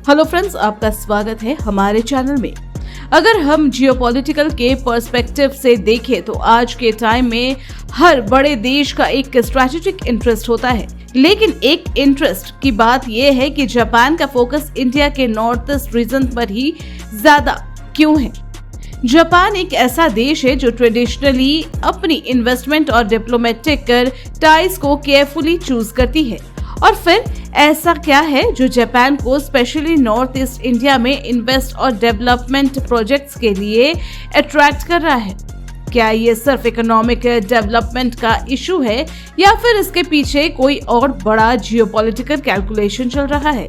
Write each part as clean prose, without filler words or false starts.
Hello friends, आपका स्वागत है हमारे चैनल में। अगर हम जियोपॉलिटिकल के पर्सपेक्टिव से देखें तो आज के टाइम में हर बड़े देश का एक स्ट्रैटेजिक इंटरेस्ट होता है, लेकिन एक इंटरेस्ट की बात यह है कि जापान का फोकस इंडिया के नॉर्थ ईस्ट रीजन पर ही ज्यादा क्यों है। जापान एक ऐसा देश है जो ट्रेडिशनली अपनी इन्वेस्टमेंट और डिप्लोमेटिक टाइज को केयरफुली चूज करती है, और फिर ऐसा क्या है जो जापान को स्पेशली नॉर्थ ईस्ट इंडिया में इन्वेस्ट और डेवलपमेंट प्रोजेक्ट्स के लिए अट्रैक्ट कर रहा है। क्या ये सिर्फ इकोनॉमिक डेवलपमेंट का इशू है या फिर इसके पीछे कोई और बड़ा जियोपॉलिटिकल कैलकुलेशन चल रहा है?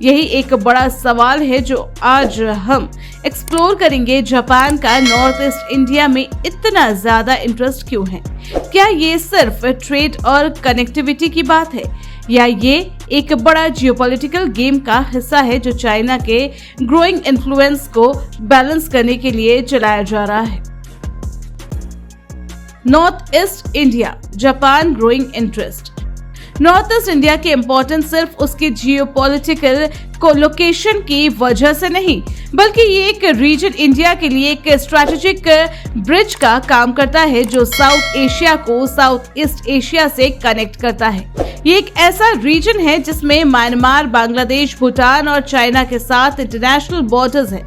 यही एक बड़ा सवाल है जो आज हम एक्सप्लोर करेंगे। जापान का नॉर्थ ईस्ट इंडिया में इतना ज्यादा इंटरेस्ट क्यों है? क्या ये सिर्फ ट्रेड और कनेक्टिविटी की बात है या ये एक बड़ा जियोपॉलिटिकल गेम का हिस्सा है जो चाइना के ग्रोइंग इन्फ्लुएंस को बैलेंस करने के लिए चलाया जा रहा है? North east India, Japan growing interest. North east India की इम्पोर्टेंस सिर्फ उसके जियोपॉलिटिकल कोलोकेशन की वजह से नहीं, बल्कि ये एक रीजन इंडिया के लिए एक स्ट्रैटेजिक ब्रिज का काम करता है जो साउथ एशिया को साउथ ईस्ट एशिया से कनेक्ट करता है। ये एक ऐसा रीजन है जिसमें म्यांमार, बांग्लादेश, भूटान और चाइना के साथ इंटरनेशनल बॉर्डर्स है।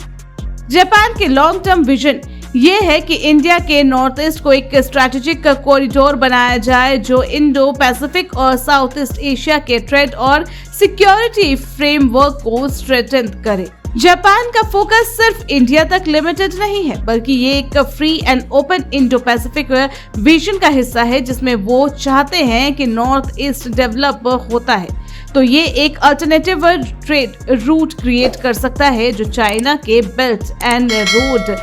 जापान के लॉन्ग टर्म विजन ये है कि इंडिया के नॉर्थ ईस्ट को एक स्ट्रैटेजिक कॉरिडोर बनाया जाए जो इंडो पैसिफिक और साउथ ईस्ट एशिया के ट्रेड और सिक्योरिटी फ्रेमवर्क को स्ट्रेंथन करे। जापान का फोकस सिर्फ इंडिया तक लिमिटेड नहीं है, बल्कि ये एक free and open Indo Pacific vision का हिस्सा है जिसमें वो चाहते हैं कि नॉर्थ ईस्ट डेवलप होता है तो ये एक अल्टरनेटिव ट्रेड रूट क्रिएट कर सकता है जो चाइना के बेल्ट एंड रोड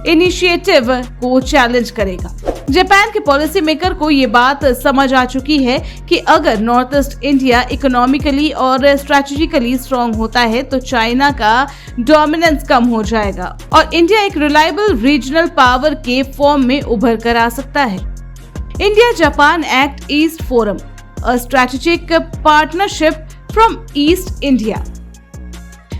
इनिशिएटिव को चैलेंज करेगा। जापान के पॉलिसी मेकर को ये बात समझ आ चुकी है कि अगर नॉर्थ ईस्ट इंडिया इकोनॉमिकली और स्ट्रेटेजिकली स्ट्रांग होता है तो चाइना का डोमिनेंस कम हो जाएगा और इंडिया एक रिलायबल रीजनल पावर के फॉर्म में उभर कर आ सकता है। India Japan act east forum, a strategic partnership from east India.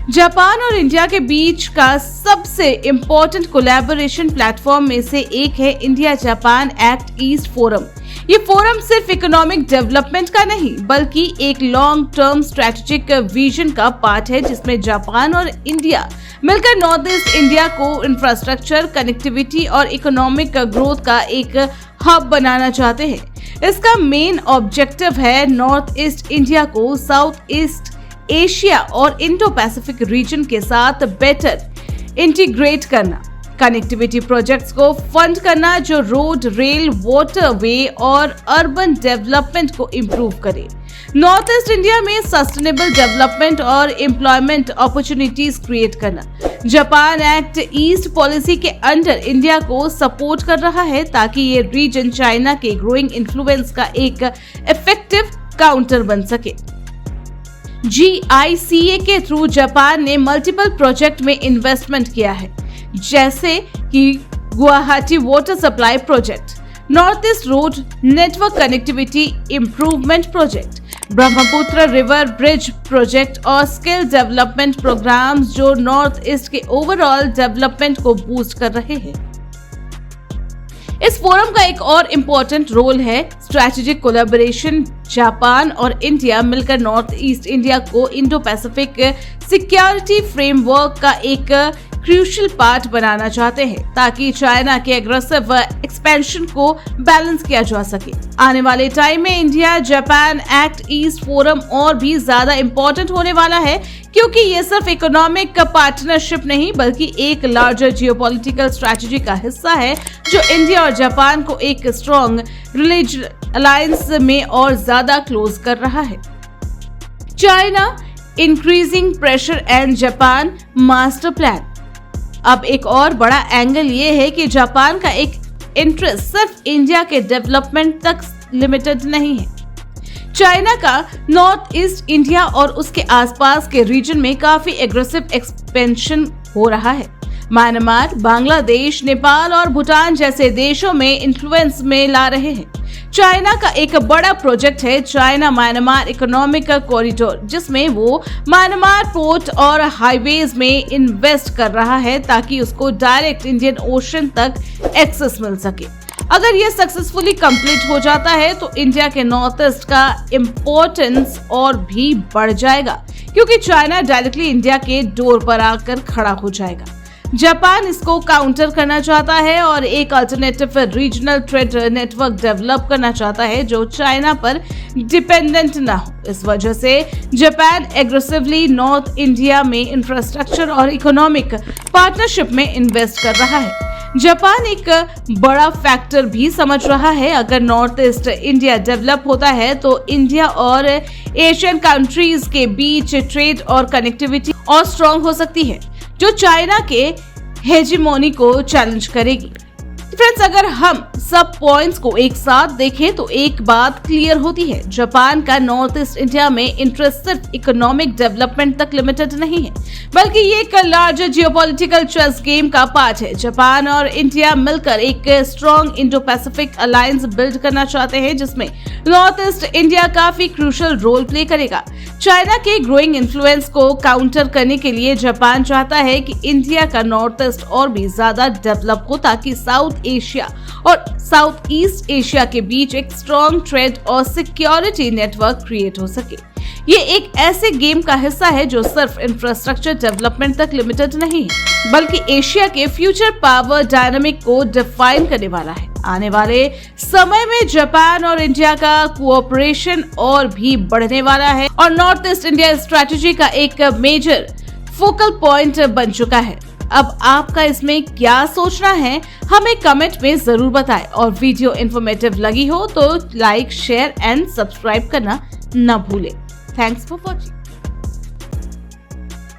Japan और इंडिया के बीच का सबसे इम्पोर्टेंट कोलैबोरेशन प्लेटफॉर्म में से एक है India Japan act east forum. ये फोरम सिर्फ इकोनॉमिक डेवलपमेंट का नहीं बल्कि एक लॉन्ग टर्म स्ट्रेटेजिक विजन का पार्ट है जिसमें जापान और इंडिया मिलकर नॉर्थ ईस्ट इंडिया को इंफ्रास्ट्रक्चर, कनेक्टिविटी और इकोनॉमिक ग्रोथ का एक हब बनाना चाहते हैं। इसका मेन ऑब्जेक्टिव है नॉर्थ ईस्ट इंडिया को साउथ ईस्ट एशिया और इंडो पैसिफिक रीजन के साथ बेटर इंटीग्रेट करना, कनेक्टिविटी प्रोजेक्ट्स को फंड करना जो रोड, रेल, वाटरवे और अर्बन डेवलपमेंट को इम्प्रूव करे, नॉर्थ ईस्ट इंडिया में सस्टेनेबल डेवलपमेंट और एम्प्लॉयमेंट अपॉर्चुनिटीज क्रिएट करना। जापान एक्ट ईस्ट पॉलिसी के अंडर इंडिया को सपोर्ट कर रहा है ताकि ये रीजन चाइना के ग्रोइंग इन्फ्लुएंस का एक इफेक्टिव काउंटर बन सके। GICA के थ्रू जापान ने मल्टीपल प्रोजेक्ट में इन्वेस्टमेंट किया है, जैसे कि Guwahati water supply project, north east road network connectivity improvement project, Brahmaputra river bridge project और स्किल डेवलपमेंट प्रोग्राम्स जो नॉर्थ ईस्ट के ओवरऑल डेवलपमेंट को बूस्ट कर रहे हैं। इस फोरम का एक और इम्पोर्टेंट रोल है स्ट्रैटेजिक कोलैबोरेशन। जापान और इंडिया मिलकर नॉर्थ ईस्ट इंडिया को इंडो पैसिफिक सिक्योरिटी फ्रेमवर्क का एक क्रूशियल पार्ट बनाना चाहते हैं ताकि चाइना के एग्रेसिव एक्सपेंशन को बैलेंस किया जा सके। आने वाले टाइम में India Japan act east forum और भी ज्यादा इम्पोर्टेंट होने वाला है क्योंकि ये सिर्फ इकोनॉमिक पार्टनरशिप नहीं बल्कि एक लार्जर जियोपॉलिटिकल स्ट्रैटेजी का हिस्सा है जो इंडिया और जापान को एक स्ट्रॉन्ग रिलीजियस अलायंस में और ज्यादा क्लोज कर रहा है। China increasing pressure and Japan master plan. अब एक और बड़ा एंगल ये है कि जापान का एक इंटरेस्ट सिर्फ इंडिया के डेवलपमेंट तक लिमिटेड नहीं है। चाइना का नॉर्थ ईस्ट इंडिया और उसके आसपास के रीजन में काफी एग्रेसिव एक्सपेंशन हो रहा है। म्यांमार, बांग्लादेश, नेपाल और भूटान जैसे देशों में इन्फ्लुएंस में ला रहे हैं। चाइना का एक बड़ा प्रोजेक्ट है चाइना म्यांमार इकोनॉमिक कॉरिडोर, जिसमें वो म्यांमार पोर्ट और हाईवेज में इन्वेस्ट कर रहा है ताकि उसको डायरेक्ट इंडियन ओशन तक एक्सेस मिल सके। अगर ये सक्सेसफुली कंप्लीट हो जाता है तो इंडिया के नॉर्थ ईस्ट का इम्पोर्टेंस और भी बढ़ जाएगा, क्योंकि चाइना डायरेक्टली इंडिया के डोर पर आकर खड़ा हो जाएगा। जापान इसको काउंटर करना चाहता है और एक alternative regional trade network develop करना चाहता है जो चाइना पर डिपेंडेंट ना हो। इस वजह से जापान एग्रेसिवली नॉर्थ इंडिया में इंफ्रास्ट्रक्चर और इकोनॉमिक पार्टनरशिप में इन्वेस्ट कर रहा है। जापान एक बड़ा फैक्टर भी समझ रहा है, अगर नॉर्थ ईस्ट इंडिया डेवलप होता है तो इंडिया और एशियन कंट्रीज के बीच ट्रेड और कनेक्टिविटी और स्ट्रॉन्ग हो सकती है, जो चाइना के हेजिमोनी को चैलेंज करेगी। फ्रेंड्स, अगर हम सब पॉइंट्स को एक साथ देखें तो एक बात क्लियर होती है, जापान का नॉर्थ ईस्ट इंडिया में इंटरेस्ट सिर्फ इकोनॉमिक डेवलपमेंट तक लिमिटेड नहीं है, बल्कि ये एक लार्जर जियोपॉलिटिकल चेस गेम का पार्ट है। जापान और इंडिया मिलकर एक strong Indo Pacific alliance build करना चाहते हैं, जिसमें नॉर्थ ईस्ट इंडिया काफी क्रूशियल रोल प्ले करेगा। चाइना के ग्रोइंग इन्फ्लुएंस को काउंटर करने के लिए जापान चाहता है कि इंडिया का नॉर्थ ईस्ट और भी ज्यादा डेवलप हो, ताकि साउथ एशिया और साउथ ईस्ट एशिया के बीच एक स्ट्रॉन्ग ट्रेड और सिक्योरिटी नेटवर्क क्रिएट हो सके। ये एक ऐसे गेम का हिस्सा है जो सिर्फ इंफ्रास्ट्रक्चर डेवलपमेंट तक लिमिटेड नहीं है, बल्कि एशिया के फ्यूचर पावर डायनामिक को डिफाइन करने वाला है। आने वाले समय में जापान और इंडिया का कोऑपरेशन और भी बढ़ने वाला है और नॉर्थ ईस्ट इंडिया स्ट्रेटेजी का एक मेजर फोकल पॉइंट बन चुका है। अब आपका इसमें क्या सोचना है, हमें कमेंट में जरूर बताएं, और वीडियो इन्फॉर्मेटिव लगी हो तो लाइक, शेयर एंड सब्सक्राइब करना न भूलें। Thanks for watching.